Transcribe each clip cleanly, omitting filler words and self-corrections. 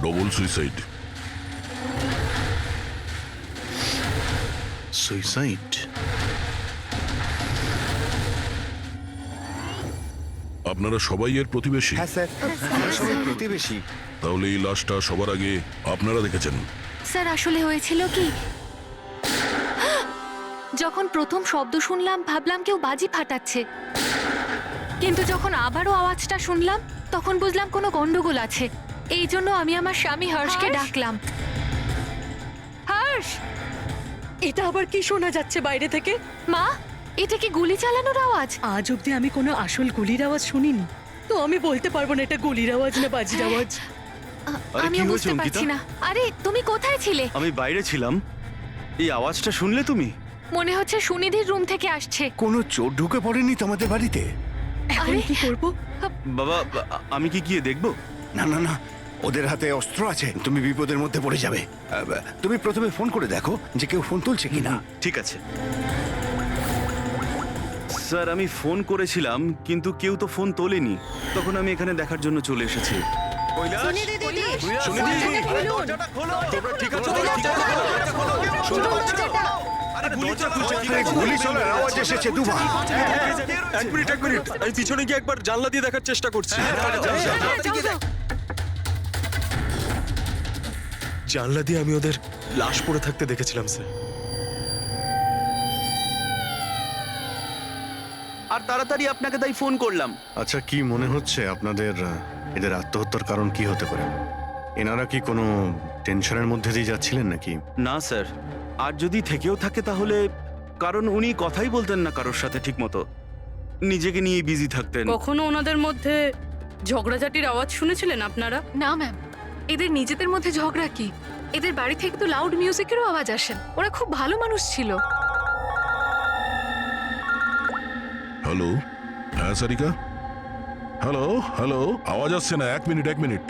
Double suicide. Suicide? আপনারা সবাই এর প্রতিবেশী? হ্যাঁ স্যার, আমরা সবাই প্রতিবেশী। তাহলে এই লাশটা সবার আগে আপনারা দেখেছেন? স্যার আসলে হয়েছিল কি, যখন প্রথম শব্দ শুনলাম ভাবলাম কেউ বাজি ফাটাচ্ছে, কিন্তু যখন আবারও আওয়াজটা শুনলাম তখন বুঝলাম কোনো গন্ডগোল আছে। এই জন্য আমি আমার স্বামী হর্ষকে ডাকলাম। হর্ষ! এটা আবার কি শোনা যাচ্ছে বাইরে থেকে? মা, এটা কি গুলি চালানোর আওয়াজ? আজ অব্দি আমি কোনো আসল গুলির আওয়াজ শুনিনি, তো আমি বলতে পারবো না এটা গুলির আওয়াজ না বাজির আওয়াজ। আরে আমি কি হয়েছে বুঝতে অঙ্কিতা? পারছি না। আরে তুমি কোথায় ছিলে? আমি বাইরে ছিলাম। এই আওয়াজটা শুনলে তুমি? মনে হচ্ছে সুনিধির রুম থেকে আসছে। কোনো চোর ঢুকে পড়েনি তো আমাদের বাড়িতে? এখন আরে, কি করব? বাবা, আমি কি গিয়ে দেখবো? না না না, ওদের হাতে অস্ত্র আছে, তুমি বিপদের মধ্যে পড়ে যাবে। তুমি প্রথমে ফোন করে দেখো যে কেউ ফোন তুলছে কিনা। ঠিক আছে স্যার, আমি ফোন করেছিলাম কিন্তু কেউ তো ফোন তোলেনি। তখন আমি এখানে দেখার জন্য চলে এসেছি। গুলি চলার আওয়াজ এসেছে দুবার। এক মিনিট আমি পিছনে গিয়ে একবার জানলা দিয়ে দেখার চেষ্টা করছি। জানলা দিয়ে আমি ওদের লাশ পড়ে থাকতে দেখেছিলাম স্যার। আর তাড়াতাড়ি আপনাকে তাই ফোন করলাম। আচ্ছা, কি মনে হচ্ছে আপনাদের এদের আত্মহত্যার কারণ কি হতে পারে? এনারা কি কোনো টেনশনের মধ্যে দিয়ে যাচ্ছিলেন নাকি? না স্যার, আর যদি থেকেও থাকে তাহলে কারণ উনি কথাই বলতেন না কারোর সাথে ঠিক মতো, নিজেকে নিয়ে বিজি থাকতেন। কখনো ওনাদের মধ্যে ঝগড়াঝাটির আওয়াজ শুনেছিলেন আপনারা? না ম্যাম, এদের নিজেদের মধ্যে ঝগড়া কি? এদের বাড়ি থেকে তো লাউড মিউজিকেরও আওয়াজ আসে। ওরা খুব ভালো মানুষ ছিল। হ্যালো, হ্যাঁ সারিকা, হ্যালো হ্যালো, আওয়াজ আসছে না। এক মিনিট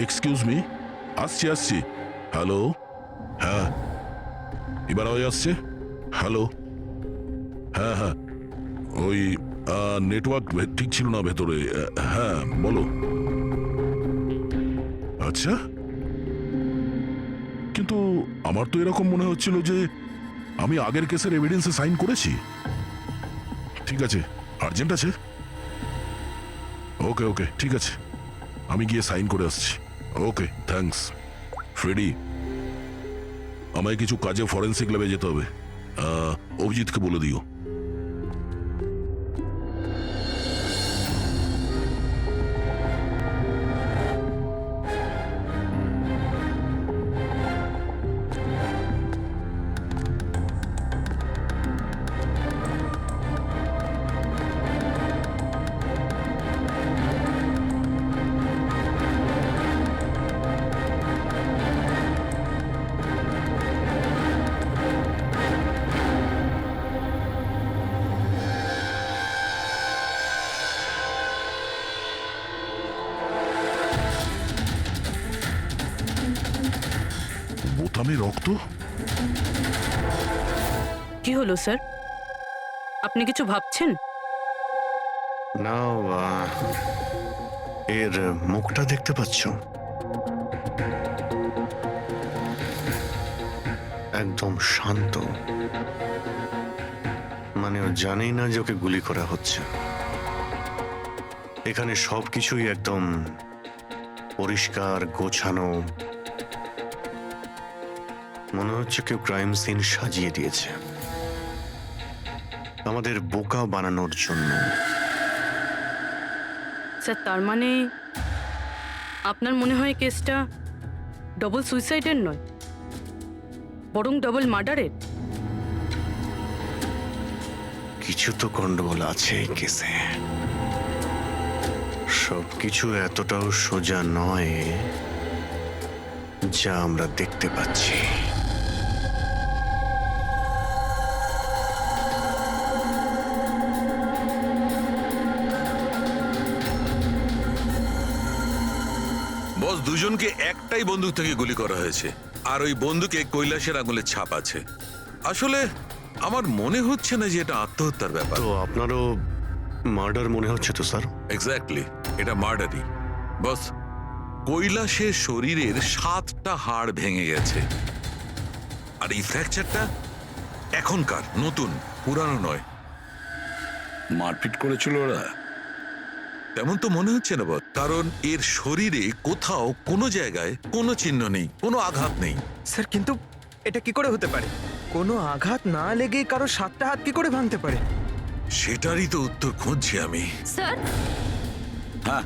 এক্সকিউজ মি, আসছি। হ্যালো, হ্যাঁ এবার আওয়াজ আসছে? হ্যালো, হ্যাঁ ওই নেটওয়ার্ক ঠিক ছিল না ভেতরে। হ্যাঁ বলো। আচ্ছা, কিন্তু আমার তো এরকম মনে হচ্ছিল যে আমি আগের কেসের এভিডেন্সে সাইন করেছি। ঠিক আছে, আর্জেন্ট আছে? ওকে ঠিক আছে, আমি গিয়ে সাইন করে আসছি। ওকে, থ্যাঙ্কস। ফ্রেডি, আমায় কিছু কাজে ফরেন্সিক ল্যাবে যেতে হবে। অভিজিৎকে বলে দিও। বোতামে রক্ত? কি হলো স্যার, আপনি কিছু ভাবছেন? না, এর মুখটা দেখতে পাচ্ছ? একদম শান্ত, মানে ও জানেই না যে ওকে গুলি করা হচ্ছে। এখানে সবকিছুই একদম পরিষ্কার গোছানো, মনে হচ্ছে কেউ ক্রাইম সিন সাজিয়ে দিয়েছে আমাদের বোকা বানানোর জন্য। স্যার, তার মানে আপনার মনে হয় কেসটা ডবল সুইসাইডের নয়, বরং ডবল মার্ডারের? কিছু তো গন্ডগোল আছে এই কেসে। সবকিছু এতটাও সোজা নয় যা আমরা দেখতে পাচ্ছি। বস, দুজনকে একটাই বন্দুক থেকে গুলি করা হয়েছে, আর ওই বন্দুকে কৈলাসের আঙুলের ছাপ আছে। আসলে আমার মনে হচ্ছে না যে এটা আত্মহত্যার ব্যাপার। তো আপনারও মার্ডার মনে হচ্ছে তো স্যার? এক্স্যাক্টলি, এটা মার্ডারই। বস, কৈলাসের শরীরের 7টা হাড় ভেঙে গেছে। আর এই ফ্র্যাকচারটা এখনকার, নতুন, পুরানো নয়। মারপিট করেছিল ওরা? তেমন তো মনে হচ্ছে না বস, কারণ এর শরীরে কোথাও কোনো জায়গায় কোনো চিহ্ন নেই, কোনো আঘাত নেই। স্যার কিন্তু এটা কি করে হতে পারে? কোনো আঘাত না লেগে কারো 7টা হাত কি করে ভাঙতে পারে? সেটারই তো উত্তর খুঁজছি আমি। স্যার, হ্যাঁ,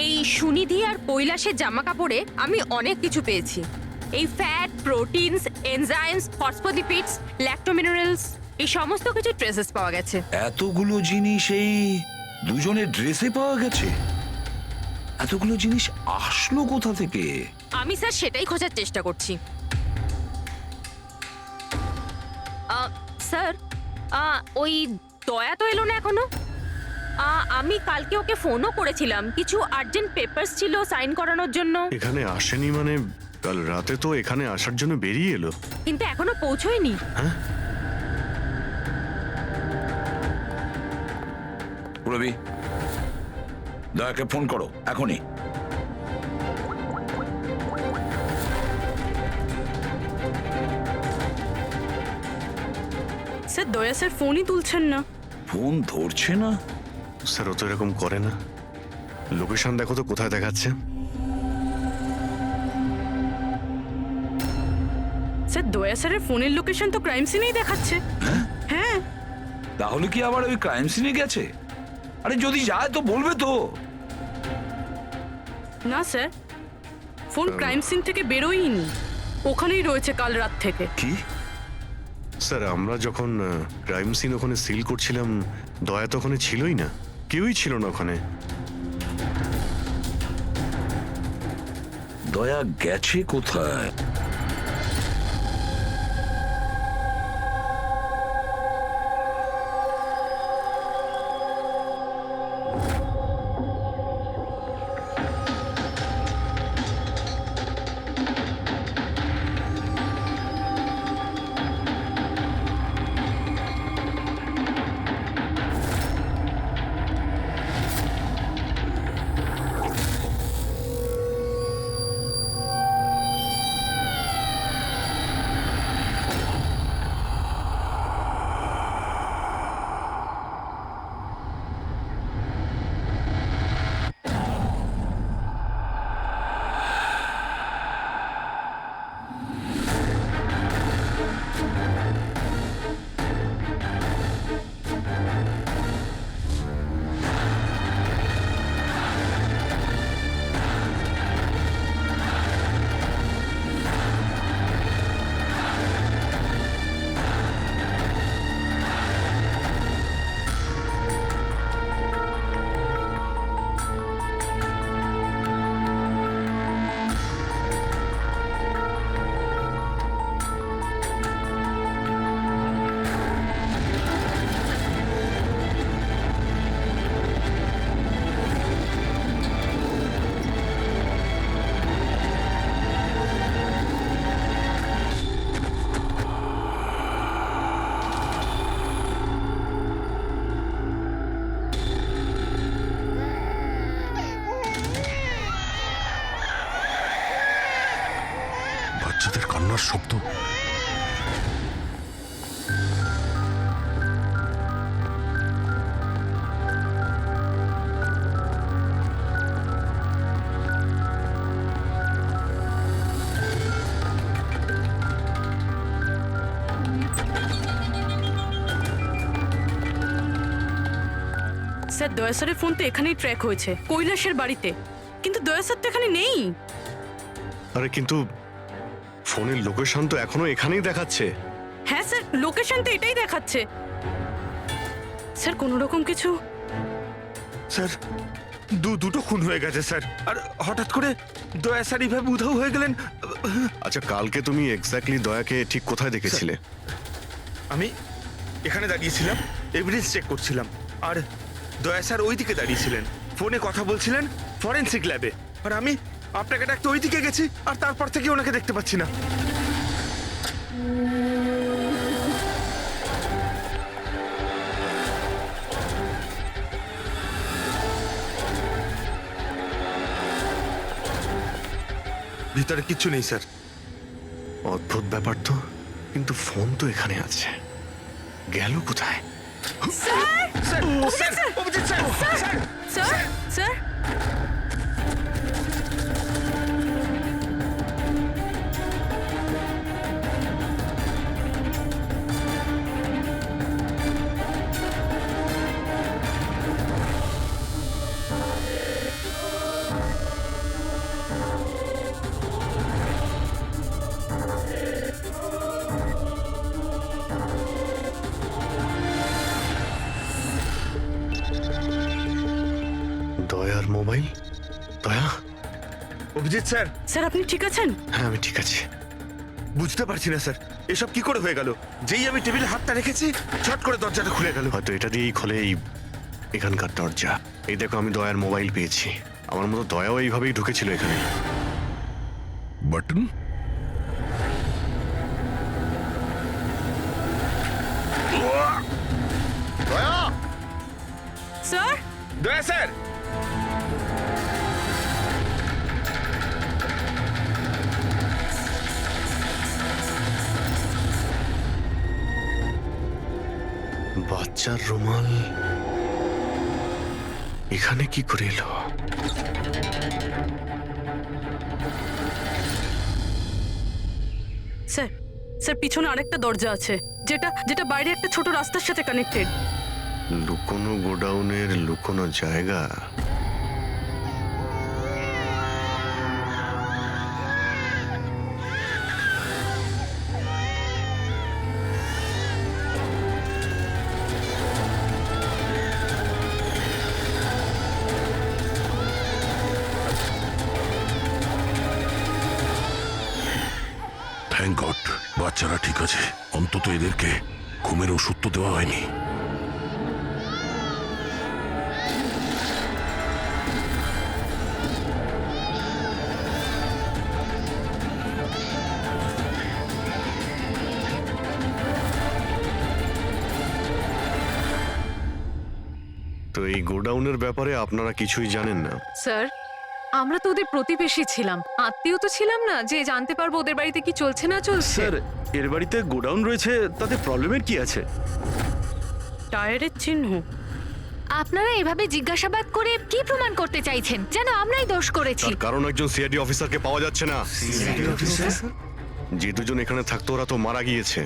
এই সুনিধি আর কৈলাসের জামা কাপড়ে আমি অনেক কিছু পেয়েছি। এই ফ্যাট, প্রোটিনস, এনজাইমস, ফসফোলিপিডস, ল্যাক্টোমিনারেলস, এই সমস্ত কিছু ট্রেসেস পাওয়া গেছে। এতগুলো জিনিস এই দুজনের ড্রেসে পাওয়া গেছে? এতগুলো জিনিস আসলো কোথা থেকে? আমি স্যার সেটাই খোঁজার চেষ্টা করছি। স্যার, ওই দয়া তো এলো না এখনো। আমি কালকে ওকে ফোনও করেছিলাম, কিছু আর্জেন্ট পেপারস ছিল সাইন করানোর জন্য। এখানে আসেনি মানে? কাল রাতে তো এখানে আসার জন্য বেরিয়ে এলো। কিন্তু এখনো পৌঁছোয়নি। হ্যাঁ, রবি, দয়াকে ফোন করো এখনই। স্যার দয়া স্যার ফোনই তুলছেন না। ফোন ধরছে না? স্যার ও তো এরকম করে না। লোকেশন দেখো তো কোথায় দেখাচ্ছে। স্যার দয়া স্যারের ফোনের লোকেশন তো ক্রাইম সিনেই দেখাচ্ছে। হ্যাঁ, তাহলে কি আবার ওই ক্রাইম সিনে গেছে? আরে যদি যায় তো বলবে তো। না স্যার, ফোন ক্রাইম সিন থেকে বেরোয়নি, ওখানেই রয়েছে কাল রাত থেকে। কি? স্যার আমরা যখন ক্রাইম সিন ওখানে সিল করছিলাম, দয়া তো ওখানে ছিলই না, কেউই ছিল না ওখানে। দয়া গেছে কোথায়? বাচ্চাদের কান্নার শব্দ। স্যার দয়া স্যারের ফোন তো এখানেই ট্র্যাক হয়েছে, কৈলাসের বাড়িতে, কিন্তু দয়া স্যার তো এখানে নেই। আরে কিন্তু ফোনের লোকেশন তো এখনো এখানেই দেখাচ্ছে। হ্যাঁ স্যার, লোকেশন তো এটাই দেখাচ্ছে। স্যার কোনো রকম কিছু? স্যার দুটো খুন হয়ে গেছে স্যার, আর হঠাৎ করে দয়া স্যার এইভাবে উধাও হয়ে গেলেন। আচ্ছা কালকে তুমি এক্স্যাক্টলি দয়াকে ঠিক কোথায় দেখেছিলে? আমি এখানে দাঁড়িয়েছিলাম, এভিডেন্স চেক করছিলাম, আর দয়া স্যার ওইদিকে দাঁড়িয়েছিলেন, ফোনে কথা বলছিলেন ফরেনসিক ল্যাবে, আর আমি আপনাকে ডাকতে ওইদিকে গেছি, আর তারপর থেকে ওনাকে দেখতে পাচ্ছি না। ভিতরে কিচ্ছু নেই স্যার। অদ্ভুত ব্যাপার তো, কিন্তু ফোন তো এখানে আছে, গেল কোথায়? Sir sir Abhijit sir sir sir sir দয়ার মোবাইল। দয়া, অভিজিৎ স্যার, স্যার আপনি ঠিক আছেন? হ্যাঁ আমি ঠিক আছি। বুঝতে পারছি না স্যার এসব কি করে হয়ে গেল। যেই আমি টেবিলে হাতটা রেখেছি ছট করে দরজাটা খুলে গেল। হয়তো এটা দিয়েই খোলে এখানকার দরজা। এই দেখো, আমি দয়ার মোবাইল পেয়েছি। আমার মতো দয়াও এইভাবেই ঢুকেছিল এখানে। বাটন স্যার দয়া স্যার, বাচ্চার রুমাল এখানে কি করে এলো? স্যার স্যার পিছনে আরেকটা দরজা আছে, যেটা যেটা বাইরে একটা ছোট রাস্তার সাথে কানেক্টেড। লুকোনো গোডাউনের লুকোনো জায়গা। থ্যাংক গড, বাচ্চারা ঠিক আছে। অন্তত এদেরকে ঘুমের ওষুধ তো দেওয়া হয়নি। তো এই গোডাউনের ব্যাপারে আপনারা কিছুই জানেন না? স্যার, আমরা তো ওদের প্রতিবেশী ছিলাম, আত্মীয় তো ছিলাম না যে জানতে পারবো ওদের বাড়িতে কি চলছে না চলছে। স্যার এর বাড়িতে গোডাউন রয়েছে, তাতে প্রবলেমের কি আছে? টায়ারের চিহ্ন। আপনারা এভাবে জিজ্ঞাসাবাদ করে কি প্রমাণ করতে চাইছেন? যেন আমরাই দোষ করেছি। তার কারণ একজন সিআইডি অফিসারকে পাওয়া যাচ্ছে না। যে দুজন এখানে থাকতো ওরা তো মারা গিয়েছে,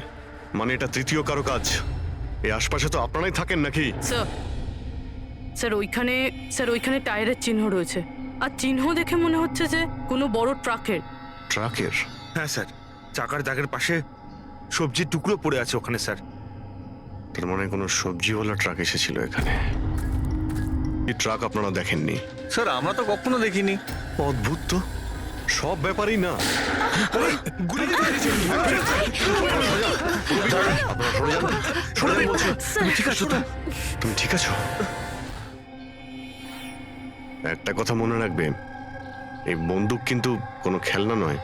মানে এটা তৃতীয় কারো কাজ। এই আশপাশে তো আপনারাই থাকেন নাকি? স্যার স্যার ওইখানে টায়ারের চিহ্ন রয়েছে, আর চিহ্ন দেখে মনে হচ্ছে যে কোনো বড় ট্রাকের। ট্রাকের? হ্যাঁ স্যার, চাকার দাগের পাশে সবজির টুকরো পড়ে আছে ওখানে স্যার। তার মানে কোনো সবজিওয়ালা ট্রাক এসেছিল এখানে। এই ট্রাক আপনারা দেখেননি? স্যার আমরা তো কখনো দেখিনি। অদ্ভুত তো, সব ব্যাপারেই না। তুমি ঠিক আছো তো? তুমি ঠিক আছো? একটা কথা মনে রাখবে, এই বন্দুক কিন্তু কোনো খেলনা নয়।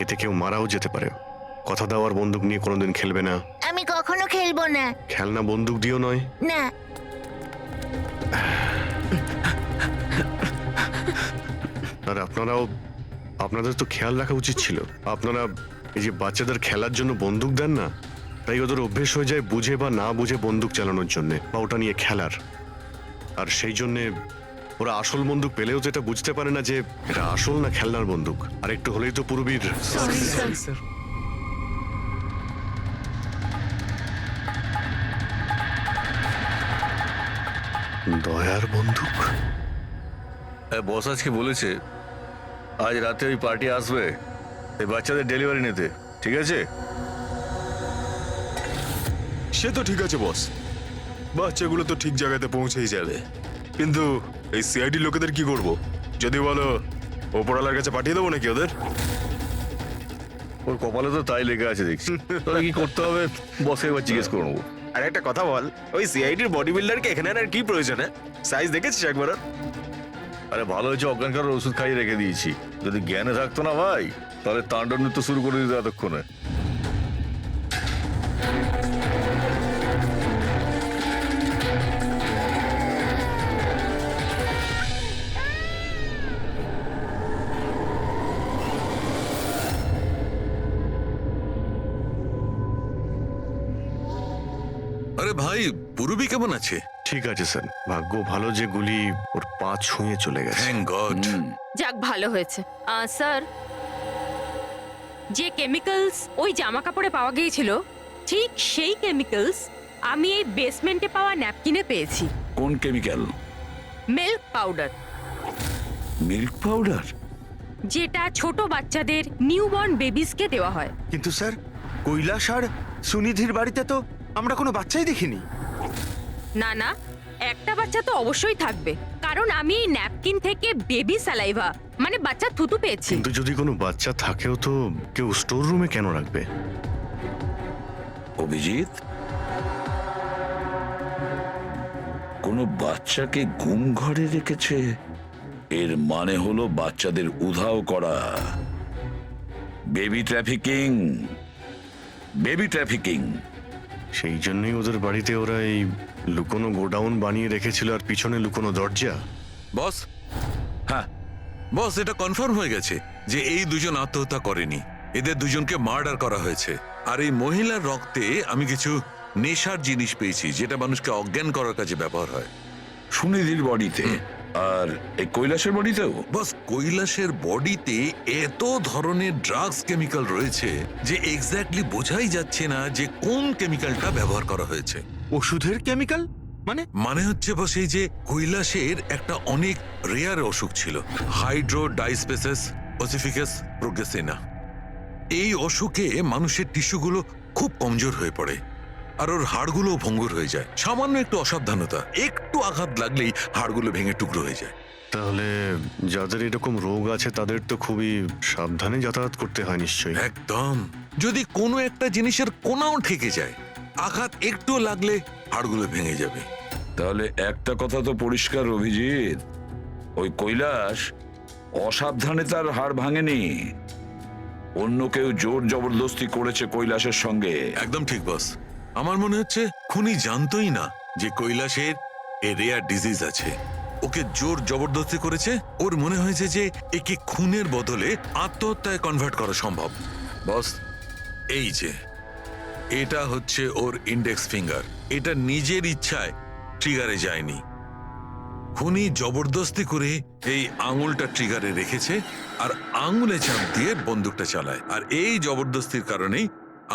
এতে কেউ মারাও যেতে পারে। কথা দেওয়ার বন্দুক নিয়ে কোনোদিন খেলবে না। আমি কখনো খেলবো না। খেলনা বন্দুক দিয়েও নয়। না। আর আপনাদের তো খেয়াল রাখা উচিত ছিল। আপনারা এই যে বাচ্চাদের খেলার জন্য বন্দুক দেন না, তাই ওদের অভ্যেস হয়ে যায় বুঝে বা না বুঝে বন্দুক চালানোর জন্য বা ওটা নিয়ে খেলার। আর সেই জন্যে ওরা আসল বন্দুক পেলেও তো এটা বুঝতে পারে না যে এটা আসল না খেলনার বন্দুক। আর একটু হলেই তো পুরবীর। দয়ার বন্দুক। বস আজকে বলেছে আজ রাতে ওই পার্টি আসবে এই বাচ্চাদের ডেলিভারি নিতে, ঠিক আছে? সে তো ঠিক আছে বস, বাচ্চাগুলো তো ঠিক জায়গাতে পৌঁছেই যাবে। কিন্তু এই সিআইডি লোকেদের কি করব? যদি বলো ওপরওয়ালার কাছে পাঠিয়ে দেবো নাকি ওদের? ওর কপালে তো তাই লেগে আছে দেখছি। তবে কি করতে হবে বসকে এবার জিজ্ঞেস করে নেবো। আর একটা কথা বল, ওই সিআইডির বডি বিল্ডারকে এখানে আর কি প্রয়োজন? সাইজ দেখেছিস একবার? আরে ভালো হয়েছে অজ্ঞান করার ওষুধ খাইয়ে রেখে দিয়েছি। যদি জ্ঞানে থাকতো না ভাই, তাহলে তাণ্ডব নৃত্য শুরু করে দিত এতক্ষণে। আরে ভাই পুরবি কেমন আছে? ঠিক আছে স্যার, ভাগ্য ভালো যে গুলি ওর পা ছুঁয়ে চলে গেছে। Thank god. যাক ভালো হয়েছে স্যার, যে কেমিক্যালস ওই জামা কাপড়ে পাওয়া গিয়েছিল ঠিক সেই কেমিক্যালস আমি এই বেসমেন্টে পাওয়া ন্যাপকিনে পেয়েছি। কোন chemical? Milk powder, milk powder? যেটা ছোট বাচ্চাদের নিউবর্ন বেবিসকে দেওয়া হয়। কিন্তু স্যার, কৈলাস আর সুনিধির বাড়িতে তো আমরা কোনো বাচ্চাই দেখিনি। না না, একটা বাচ্চা তো অবশ্যই থাকবে, কারণ আমি এই ন্যাপকিন থেকে বেবি স্যালাইভা মানে বাচ্চার থুতু পেয়েছি। কিন্তু যদি কোনো বাচ্চা থাকেও তো কেউ স্টোর রুমে কেন রাখবে? অভিজিৎ, কোনো বাচ্চাকে গুম ঘরে রেখেছে, এর মানে হলো বাচ্চাদের উধাও করা। Baby trafficking, baby trafficking. সেই জন্যই ওদের বাড়িতে ওরা এই লুকোনো গোডাউন বানিয়ে রেখেছিল আর পিছনে লুকোনো দরজা। বস, হ্যাঁ, বস এটা কনফার্ম হয়ে গেছে যে এই দুজন আত্মহত্যা করেনি, এদের দুজনকে মার্ডার করা হয়েছে। আর এই মহিলার রক্তে আমি কিছু নেশার জিনিস পেয়েছি যেটা মানুষকে অজ্ঞান করার কাজে ব্যবহার হয়। সুনিধির বডিতে আর এই কৈলাসের বডিতেও? বস, কৈলাসের বডিতে এত ধরনের ড্রাগস কেমিক্যাল রয়েছে যে এক্স্যাক্টলি বোঝাই যাচ্ছে না যে কোন কেমিক্যালটা ব্যবহার করা হয়েছে। ওষুধের কেমিক্যাল মানে? মানে হচ্ছে বস, এই যে কৈলাসের একটা অনেক রেয়ার অসুখ ছিল, হাইড্রো ডাইস্পেসিস ওসিফিকাস প্রোগ্রেসিনা। এই অসুখে মানুষের টিস্যুগুলো খুব কমজোর হয়ে পড়ে আর ওর হাড়গুলো ভঙ্গুর হয়ে যায়। সামান্য একটু অসাবধানতা, একটু আঘাত লাগলেই হাড়গুলো ভেঙে টুকরো হয়ে যায়। তাহলে যাদের এরকম রোগ আছে তাদের তো খুবই সাবধানে যাতায়াত করতে হয় নিশ্চয়ই। একদম, যদি কোনো একটা জিনিসের কোনাও ঠেকে যায়, আঘাত একটু লাগলে হাড়গুলো ভেঙে যাবে। তাহলে একটা কথা তো পরিষ্কার অভিজিৎ, ওই কৈলাস অসাবধানে তার হাড় ভাঙেনি, অন্য কেউ জোর জবরদস্তি করেছে কৈলাসের সঙ্গে। একদম ঠিক বস, আমার মনে হচ্ছে খুনি জানতোই না যে কৈলাসের এ রেয়ার ডিজিজ আছে। ওকে জোর জবরদস্তি করেছে, ওর মনে হয়েছে যে একে খুনের বদলে আত্মহত্যায় কনভার্ট করা সম্ভব। বস, এই যে এটা হচ্ছে ওর ইন্ডেক্স ফিঙ্গার, এটা নিজের ইচ্ছায় ট্রিগারে যায়নি, খুনি জবরদস্তি করে এই আঙুলটা ট্রিগারে রেখেছে আর আঙুলে চাপ দিয়ে বন্দুকটা চালায়, আর এই জবরদস্তির কারণেই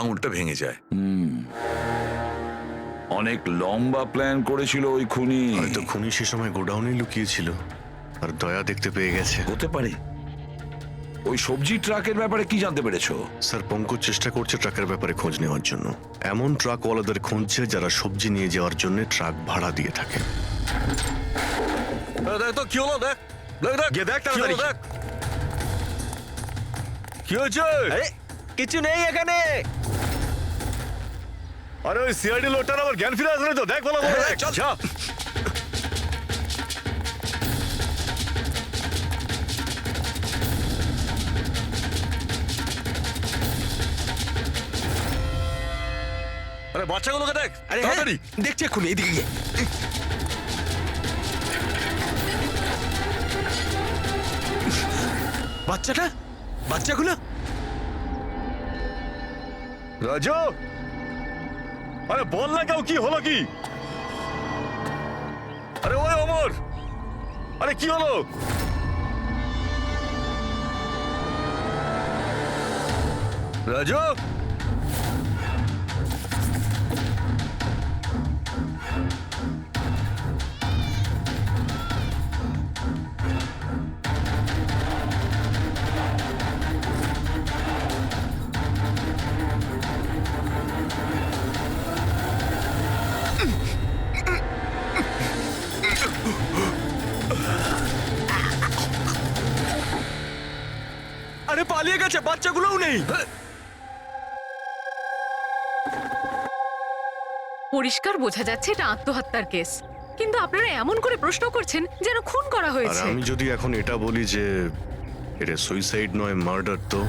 আঙুলটা ভেঙে যায়। অনেক লম্বা প্ল্যান করেছিল ওই খুনি। হয়তো খুনি সে সময় গোডাউনে লুকিয়েছিল আর দয়া দেখতে পেয়ে গেছে। হতে পারে। ওই সবজি ট্রাকের ব্যাপারে কি জানতে পেরেছো? স্যার, পঙ্কজ চেষ্টা করছে ট্রাকের ব্যাপারে খোঁজ নেওয়ার জন্য। এমন ট্রাকওয়ালাদের খুঁজছে যারা সবজি নিয়ে যাওয়ার জন্য ট্রাক ভাড়া দিয়ে থাকে। দেখ তো কি হলো, দেখ গিয়ে দেখ তাড়াতাড়ি। কি হয়েছে? কিছু নেই এখানে। আরে ওই সিআইডি লোকটার আবার জ্ঞান ফিরে আসলে তো, দেখ বলো যা। আরে বাচ্চাগুলোকে দেখ তাড়াতাড়ি। দেখছি এক্ষুনি, এদিকে গিয়ে। বাচ্চাগুলো রাজু, আরে বল না কেউ, কি হলো কি? আরে ওই অমর, আরে কি হলো? রাজু, আরে পালিয়ে গেছে, বাচ্চাগুলোও নেই। পরিষ্কার বোঝা যাচ্ছে এটা আত্মহত্যার কেস, কিন্তু আপনারা এমন করে প্রশ্ন করছেন যেন খুন করা আর হয়েছে। আমি যদি এখন এটা বলি যে এটা সুইসাইড নয় মার্ডার, তো?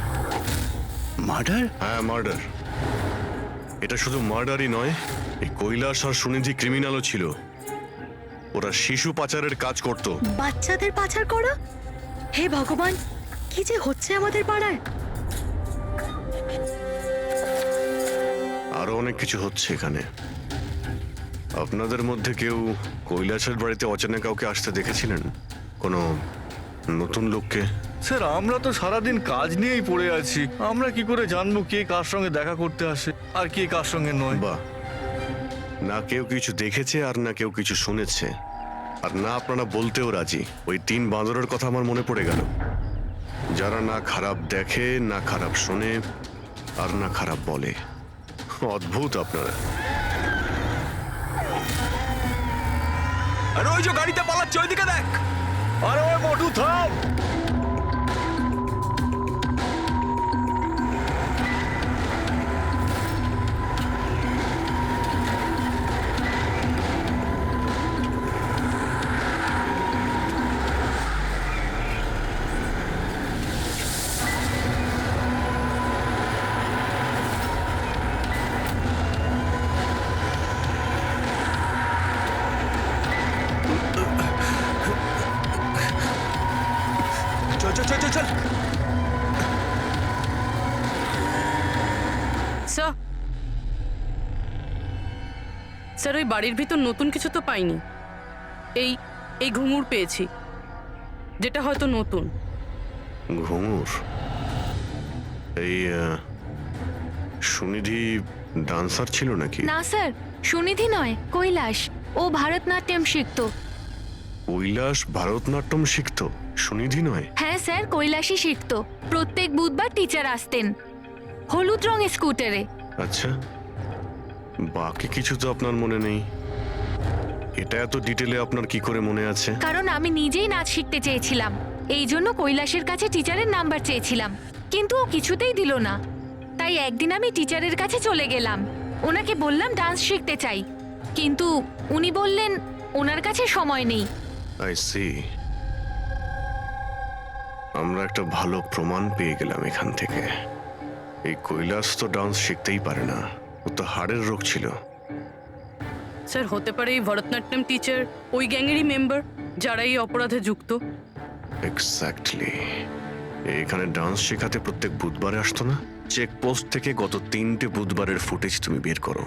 মার্ডার? হ্যাঁ, মার্ডার। এটা শুধু মার্ডারই নয়, এই কৈলাস আর সুনিধি ক্রিমিনালও ছিল। ওরা শিশু পাচারের কাজ করত। বাচ্চাদের পাচার করা? হে ভগবান, কি যে হচ্ছে আমাদের পাড়ায়। আরো অনেক কিছু হচ্ছে এখানে। আপনাদের মধ্যে কেউ কৈলাসের বাড়িতে অচেনা কাউকে আসতে দেখেছিলেন? কোনো নতুন লোককে? স্যার আমরা তো সারাদিন কাজ নিয়েই পড়ে আছি, আমরা কি করে জানবো কে কার সঙ্গে দেখা করতে আসে আর কে কার সঙ্গে নয়? বাহ, না কেউ কিছু দেখেছে আর না কেউ কিছু শুনেছে, আর না আপনারা বলতেও রাজি। ওই 3 বাঁদরের কথা আমার মনে পড়ে গেল, যারা না খারাপ দেখে, না খারাপ শোনে, আর না খারাপ বলে। অদ্ভুত আপনারা। আরে ওই যে গাড়িতে পালাচ্ছে, ওইদিকে দেখ। আরে ওই মোটু থাম। চল চল চল চল চল। স্যার স্যার ওই বাড়ির ভিতর নতুন কিছু তো পাইনি। এই এই ঘুঙুর পেয়েছি, যেটা হয়তো নতুন। ঘুঙুর? এই সুনিধি ডান্সার ছিল নাকি? না স্যার, সুনিধি নয়, কৈলাস। ও ভারতনাট্যম শিখতো। কৈলাস ভারতনাট্যম শিখতো, সুনিধি নয়? হ্যাঁ স্যার, কৈলাসই শিখতো। প্রত্যেক বুধবার টিচার আসতেন হলুদ রঙের স্কুটারে। আচ্ছা, বাকি কিছু তো আপনার মনে নেই। এটা এত ডিটেলে আপনার কি করে মনে আছে? কারণ আমি নিজেই নাচ শিখতে চেয়েছিলাম, এই জন্য কৈলাসের কাছে টিচারের নাম্বার চেয়েছিলাম, কিন্তু ও কিছুতেই দিল না। তাই একদিন আমি টিচারের কাছে চলে গেলাম, ওনাকে বললাম ডান্স শিখতে চাই, কিন্তু উনি বললেন ওনার কাছে সময় নেই। I see. আমরা একটা ভালো প্রমাণ পেয়ে গেলাম এখান থেকে। এই কৈলাস তো ডান্স শিখতেই পারে না, ও তো হাড়ের রোগ ছিল। স্যার হতে পারে এই ভরতনাট্যম টিচার ওই গ্যাংয়েরই মেম্বার যারা এই অপরাধে যুক্ত। এক্স্যাক্টলি। এখানে ডান্স শেখাতে প্রত্যেক বুধবারে আসতো না? চেকপোস্ট থেকে গত 3টে বুধবারের ফুটেজ তুমি বের করো।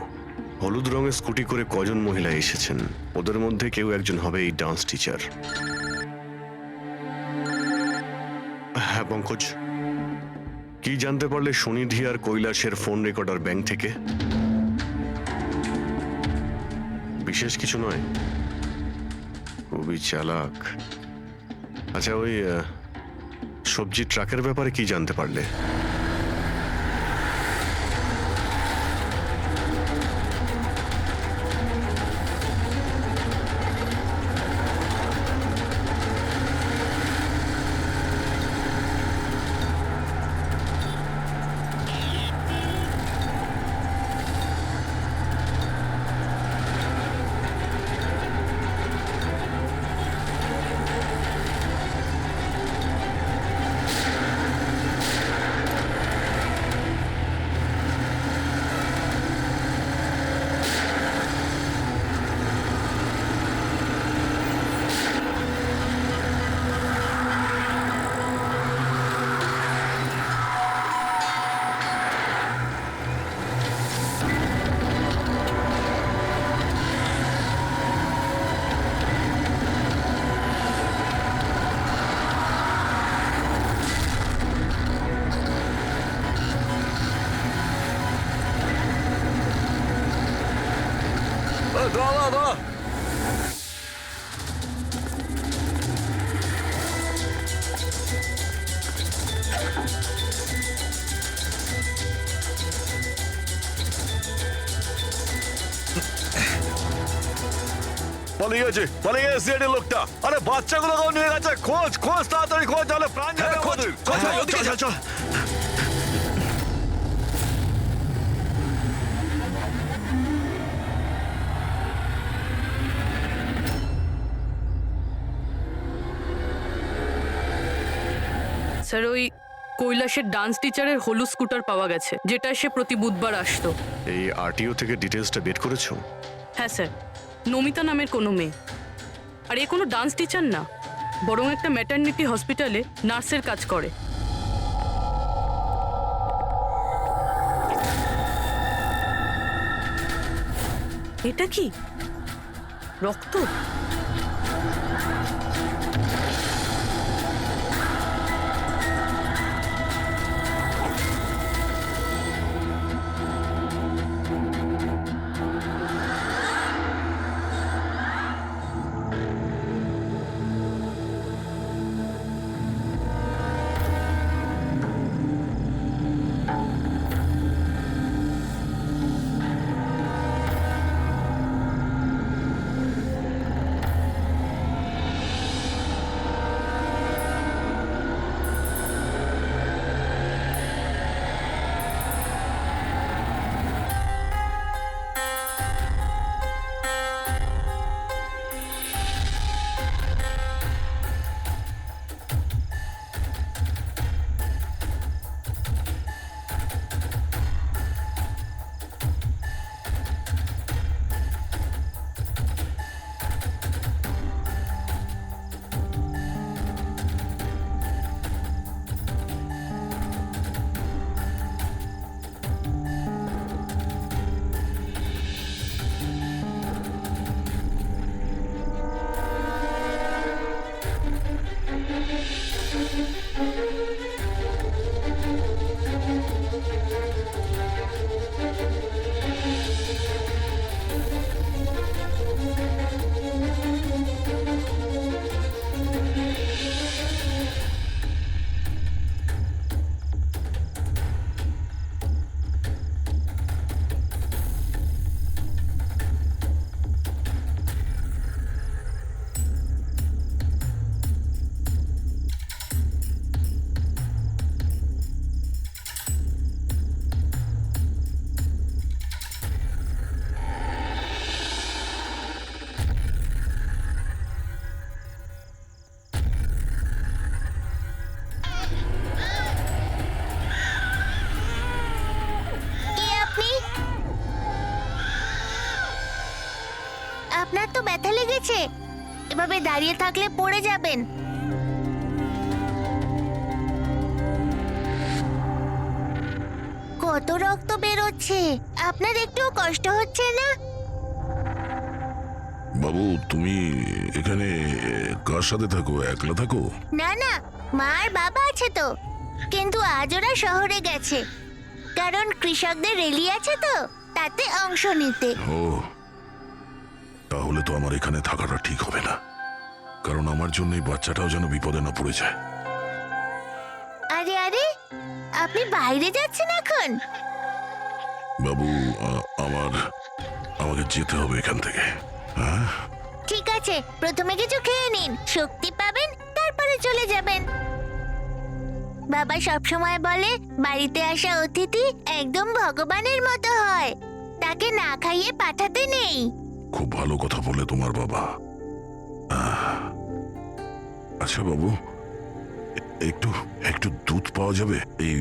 হলুদ রঙের স্কুটি করে কজন মহিলা এসেছেন, ওদের মধ্যে কেউ একজন হবে এই ডান্স টিচার। হ্যাঁ পঙ্কজ, কি জানতে পারলে সুনিধি আর কৈলাসের ফোন রেকর্ডার ব্যাংক থেকে? বিশেষ কিছু নয়, খুবই চালাক। আচ্ছা, ওই সবজি ট্রাকের ব্যাপারে কি জানতে পারলে? পালিয়ে গেছে, পালিয়ে গেছে সিআইডি লোকটা। আরে বাচ্চাগুলোকেও নিয়ে গেছে। খোঁজ খোঁজ, তাড়াতাড়ি খোঁজ, তাহলে প্রাণ যাবে আমাদের। চল চল চল। স্যার ওই কৈলাসের ডান্স টিচারের হলুদ স্কুটার পাওয়া গেছে, যেটা সে প্রতি বুধবার আসতো। এই আরটিও থেকে ডিটেলসটা বের করেছো? হ্যাঁ স্যার, নমিতা নামের কোনো মেয়ে। আর এ কোনো ডান্স টিচার না, বরং একটা ম্যাটারনিটি হসপিটালে নার্সের কাজ করে। এটা কি? রক্ত? আপনার তো ব্যথা লেগেছে, এভাবে দাঁড়িয়ে থাকলে পড়ে যাবেন। কত রক্ত বেরোচ্ছে, আপনার একটুও কষ্ট হচ্ছে না? বাবু তুমি এখানে কার সাথে থাকো, একলা থাকো? না না, মা আর বাবা আছে তো, কিন্তু আজ ওরা শহরে গেছে, কারণ কৃষকদের র্যালি আছে তো, তাতে অংশ নিতে। ও, তাহলে তো আমার এখানে থাকাটা ঠিক হবে না, কারণ আমার জন্য এই বাচ্চাটাও যেন বিপদে না পড়ে যায়। আরে আরে, আপনি বাইরে যাচ্ছেন এখন? বাবু আমাকে যেতে হবে এখান থেকে। হ্যাঁ ঠিক আছে, প্রথমে কিছু খেয়ে নিন, শক্তি পাবেন, তারপরে চলে যাবেন। বাবা সবসময় বলে বাড়িতে আসা অতিথি একদম ভগবানের মতো হয়, তাকে না খাইয়ে পাঠাতে নেই। খুব ভালো কথা বলে তোমার বাবা। আচ্ছা বাবু, একটু একটু দুধ পাওয়া যাবে এই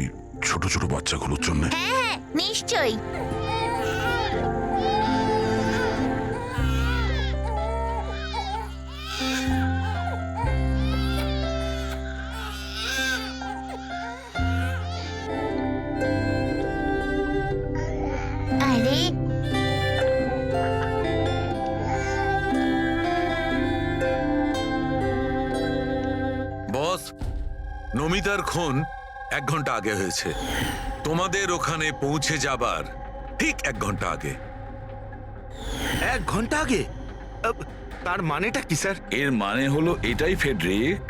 ছোট ছোট বাচ্চাগুলোর জন্য? হ্যাঁ হ্যাঁ, নিশ্চয়ই। আরে বস, নমিতার খুন 1 ঘন্টা আগে হয়েছে, তোমাদের ওখানে পৌঁছে যাবার ঠিক 1 ঘন্টা আগে। 1 ঘন্টা আগে? তার মানেটা কি স্যার? এর মানে হলো এটাই ফেডরিক,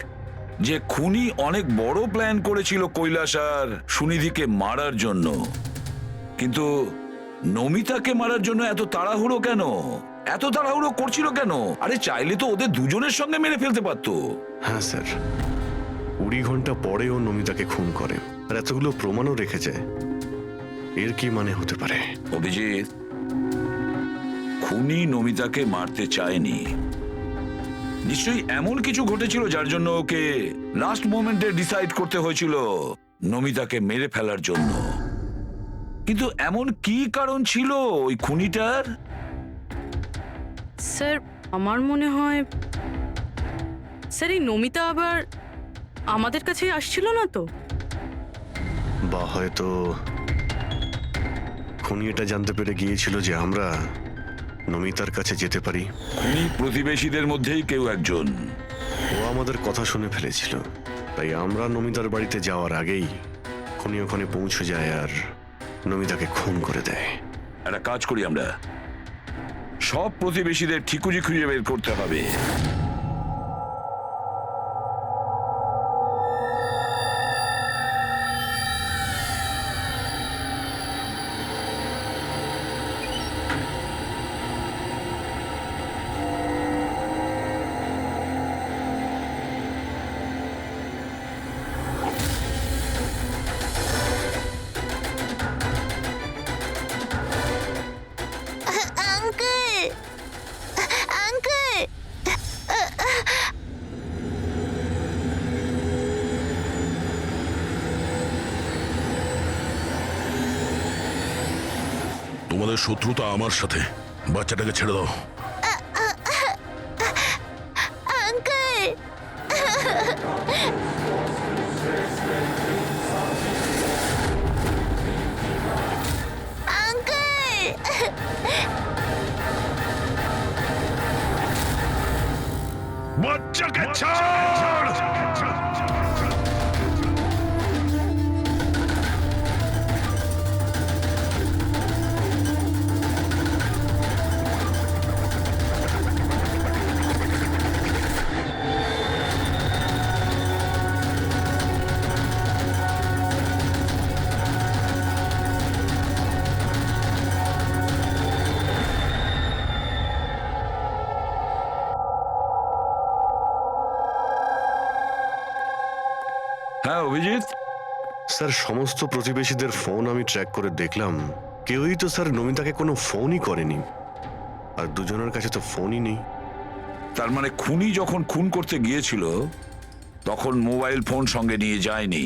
যে খুনি অনেক বড় প্ল্যান করেছিল কৈলাস আর সুনিধিকে মারার জন্য, কিন্তু নমিতাকে মারার জন্য এত তাড়াহুড়ো কেন? এত তাড়াহুড়ো করছিল কেন? আরে চাইলে তো ওদের দুজনের সঙ্গে মেরে ফেলতে পারতো। হ্যাঁ স্যার, 20 ঘন্টা পরেও নমিতাকে খুন করে, আর এতগুলো প্রমাণও রেখেছে। এর কি মানে হতে পারে? অভিজিৎ, খুনি নমিতাকে মারতে চায়নি, নিশ্চয়ই এমন কিছু ঘটেছিল যার জন্য ওকে লাস্ট মোমেন্টে ডিসাইড করতে হয়েছিল নমিতাকে মেরে ফেলার জন্য। কিন্তু এমন কি কারণ ছিল ওই খুনিটার? স্যার আমার মনে হয় স্যার এই নমিতা আবার আমাদের কাছে আসছিল না তো? বা হয়তো খুনি এটা জানতে পেরে গিয়েছিল যে আমরা নমিতার কাছে যেতে পারি? খুনি প্রতিবেশীদের মধ্যেই কেউ একজন। ও আমাদের কথা শুনে ফেলেছিল, তাই আমরা নমিতার বাড়িতে যাওয়ার আগেই খুনি ওখানে পৌঁছে যায় আর নমিতাকে খুন করে দেয়। একটা কাজ করি আমরা, সব প্রতিবেশীদের ঠিকুজি খুঁজে বের করতে হবে। আঙ্কেল আঙ্কেল তোমাদের শত্রুতা আমার সাথে, বাচ্চাটাকে ছেড়ে দাও। আঙ্কেল আঙ্কেল বাচ্চাকে ছাড়! হ্যাঁ অভিজিৎ, স্যার, সমস্ত প্রতিবেশীদের ফোন আমি ট্র্যাক করে দেখলাম, কেউই তো স্যার নমিতাকে কোনো ফোনই করেনি, আর দুজনের কাছে তো ফোনই নেই। তার মানে খুনি যখন খুন করতে গিয়েছিল তখন মোবাইল ফোন সঙ্গে নিয়ে যায়নি।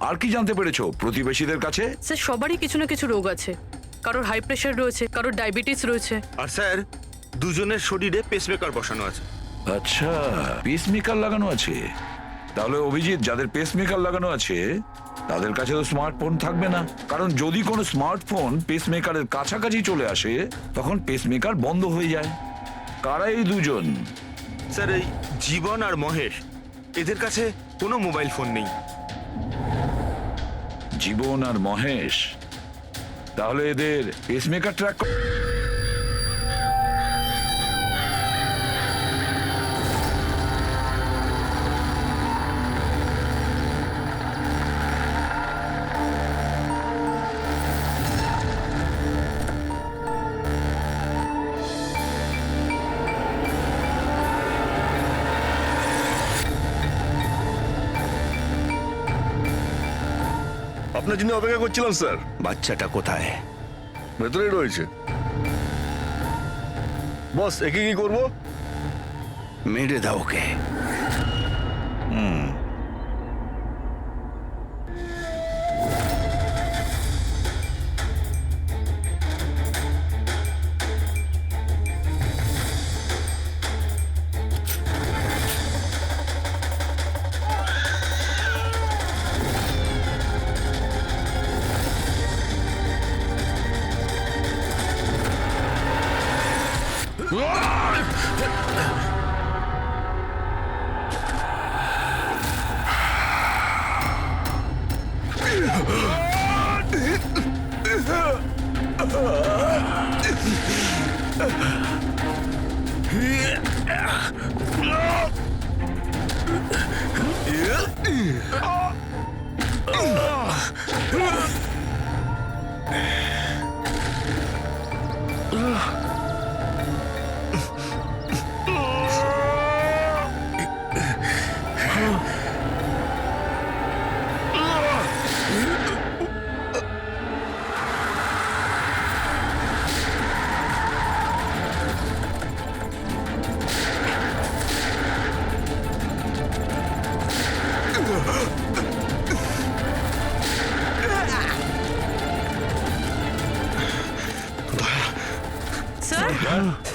আর কি জানতে পেরেছো প্রতিবেশীদের কাছে? স্যার, সবারই কিছু না কিছু রোগ আছে। কারোর হাই প্রেশার রয়েছে, কারোর ডায়াবেটিস রয়েছে। আর স্যার, দুজনের শরীরে পেসমেকার বসানো আছে। আচ্ছা, পেসমেকার লাগানো আছে। তাহলে অভিজিৎ, যাদের পেসমেকার লাগানো আছে তাদের কাছে তো স্মার্টফোন থাকবে না, কারণ যদি কোনো স্মার্টফোন পেসমেকারের কাছাকাছি চলে আসে তখন পেসমেকার বন্ধ হয়ে যায়। কারা এই দুজন? স্যার, এই জীবন আর মহেশ, এদের কাছে কোনো মোবাইল ফোন নেই। জীবন আর মহেশ? তাহলে এদের পেসমেকার ট্র্যাক আপনার জন্য অপেক্ষা করছিলাম স্যার। বাচ্চাটা কোথায়? ভেতরেই রয়েছে। বস, একে কি করবো? মেরে দাও ওকে।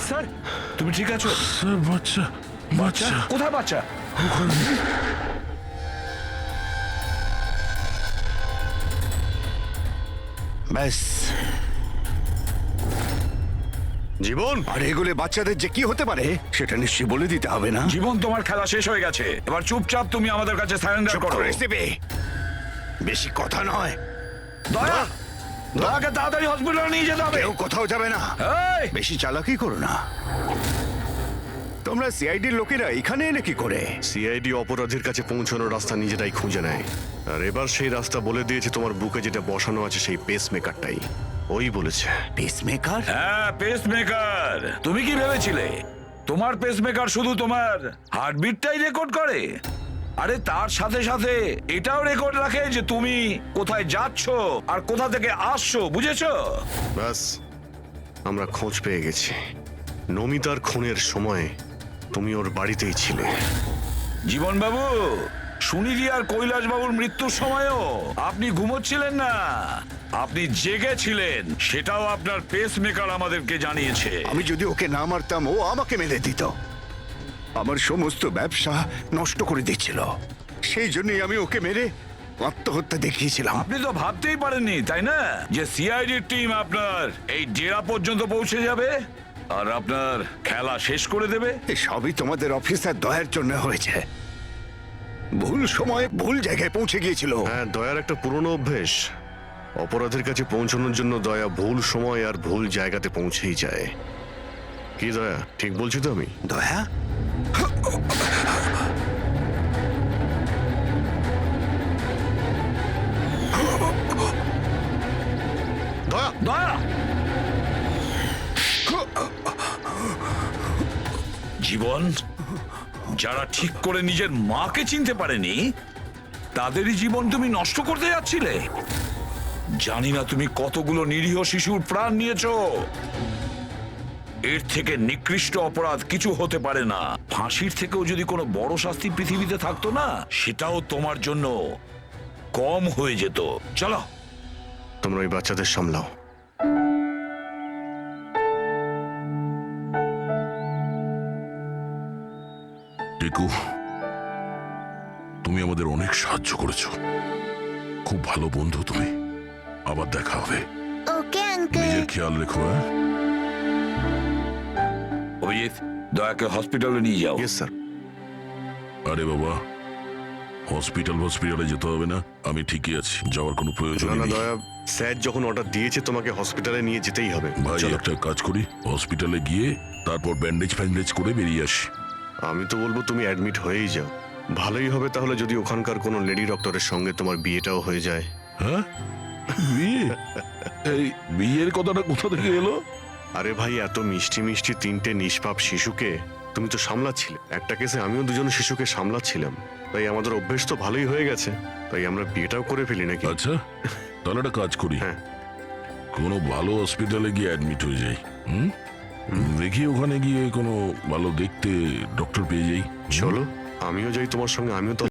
স্যার, তুমি ঠিক আছো? স্যার, বাচ্চা বাচ্চা কোথায় বাচ্চা? ব্যাস, জীবন, আর এগুলো বাচ্চাদের যে কি হতে পারে সেটা নিশ্চয়ই বলে দিতে হবে না? জীবন, তোমার খেলা শেষ হয়ে গেছে। এবার চুপচাপ তুমি আমাদের কাছে সারেন্ডার চুপ করো। করে এসেবে। বেশি কথা নয়। দয়া, দয়াকে তাড়াতাড়ি হসপিটালে নিয়ে যেতে হবে। কেউ কোথাও যাবে না। এই, বেশি চালাকি করো না। তোমরা সিআইডির লোকেরা এখানে এলে কি করে? সিআইডি অপরাধীর কাছে পৌঁছানোর রাস্তা নিজেরাই খুঁজে নেয়, আর এবার সেই রাস্তা বলে দিয়েছে তোমার বুকে যেটা বসানো আছে সেই পেসমেকারটাই। ওই বলেছে। পেসমেকার? হ্যাঁ, পেসমেকার। তুমি কি ভেবেছিলে তোমার পেসমেকার শুধু তোমার হার্টবিটটাই রেকর্ড করে? আরে তার সাথে সাথে এটাও রেকর্ড রাখে যে তুমি কোথায় যাচ্ছ আর কোথা থেকে আসছো, বুঝেছো? ব্যাস, আমরা খোঁজ পেয়ে গেছি। নমিতার খুনের সময় তুমি ওর বাড়িতেই ছিলে। জীবন বাবু, সুনিধি আর কৈলাস বাবুর মৃত্যুর সময়ও আপনি ঘুমোচ্ছিলেন না, আপনি জেগেছিলেন। সেটাও আপনার পেসমেকার আমাদেরকে জানিয়েছে। আমি যদি ওকে না মারতাম ও আমাকে মেরে দিত। আমার সমস্ত ব্যবসা নষ্ট করে দিচ্ছিল। সেই জন্যই আমি ওকে মেরে আত্মহত্যা দেখিয়েছিলাম। আপনি তো ভাবতেই পারেননি, তাই না, যে সিআইডির টিম আপনার এই ডেরা পর্যন্ত পৌঁছে যাবে আর আপনার খেলা শেষ করে দেবে। সবই তোমাদের অফিসার দয়ার জন্য হয়েছে। ভুল সময়ে ভুল জায়গায় পৌঁছে গিয়েছিল। হ্যাঁ, দয়ার একটা পুরনো অভ্যেস। অপরাধের কাছে পৌঁছানোর জন্য দয়া ভুল সময় আর ভুল জায়গাতে পৌঁছেই যায়। কি দয়া, ঠিক বলছি তো আমি? দয়া, দয়া, দয়া, জীবন, যারা ঠিক করে নিজের মাকে চিনতে পারেনি তাদেরই জীবন তুমি নষ্ট করতে যাচ্ছিলে। জানি না তুমি কতগুলো নিরীহ শিশুর প্রাণ নিয়েছো। এর থেকে নিকৃষ্ট অপরাধ কিছু হতে পারে না। ফাঁসির থেকেও যদি কোনো বড় শাস্তি পৃথিবীতে থাকতো না, সেটাও তোমার জন্য কম হয়ে যেত। চলো, তোমরা ওই বাচ্চাদের সামলাও। টিকু, তুমি আমাদের অনেক সাহায্য করেছো। খুব ভালো বন্ধু তুমি। আবার দেখা হবে। Okay uncle. নিজের খেয়াল রেখো। হ্যাঁ, অভিজিৎ, দয়াকে হসপিটালে নিয়ে যাও। Yes sir. আরে বাবা, হসপিটালে যেতে হবে না, আমি ঠিকই আছি, যাওয়ার কোনো প্রয়োজন না না নেই। দয়া, স্যার যখন অর্ডার দিয়েছে তোমাকে হসপিটালে নিয়ে যেতেই হবে। ভাই, চলো। একটা কাজ করি, হসপিটালে গিয়ে তারপর ব্যান্ডেজ করে বেরিয়ে আসি। আমি তো বলবো তুমি অ্যাডমিট হয়েই যাও। ভালোই হবে তাহলে যদি ওখানকার কোনো লেডি ডক্টরের সঙ্গে তোমার বিয়েটাও হয়ে যায়। হ্যাঁ, বিয়ে? এই বিয়ের কথাটা কোথা থেকে এলো? আরে ভাই, এত মিষ্টি মিষ্টি তিনটে নিষ্পাপ শিশুকে তুমি তো সামলাচ্ছিলে। একটা কেসে আমিও দুজন শিশুকে সামলাচ্ছিলাম। তাই আমাদের অভ্যেস তো ভালোই হয়ে গেছে। তাই আমরা বিয়েটাও করে ফেলি নাকি? আচ্ছা, তাহলে একটা কাজ করি, হ্যাঁ, কোনো ভালো হসপিটালে গিয়ে অ্যাডমিট হয়ে যাই। দেখি ওখানে গিয়ে কোনো ভালো দেখতে ডক্টর পেয়ে যাই। চলো আমিও যাই তোমার সঙ্গে। আমিও তো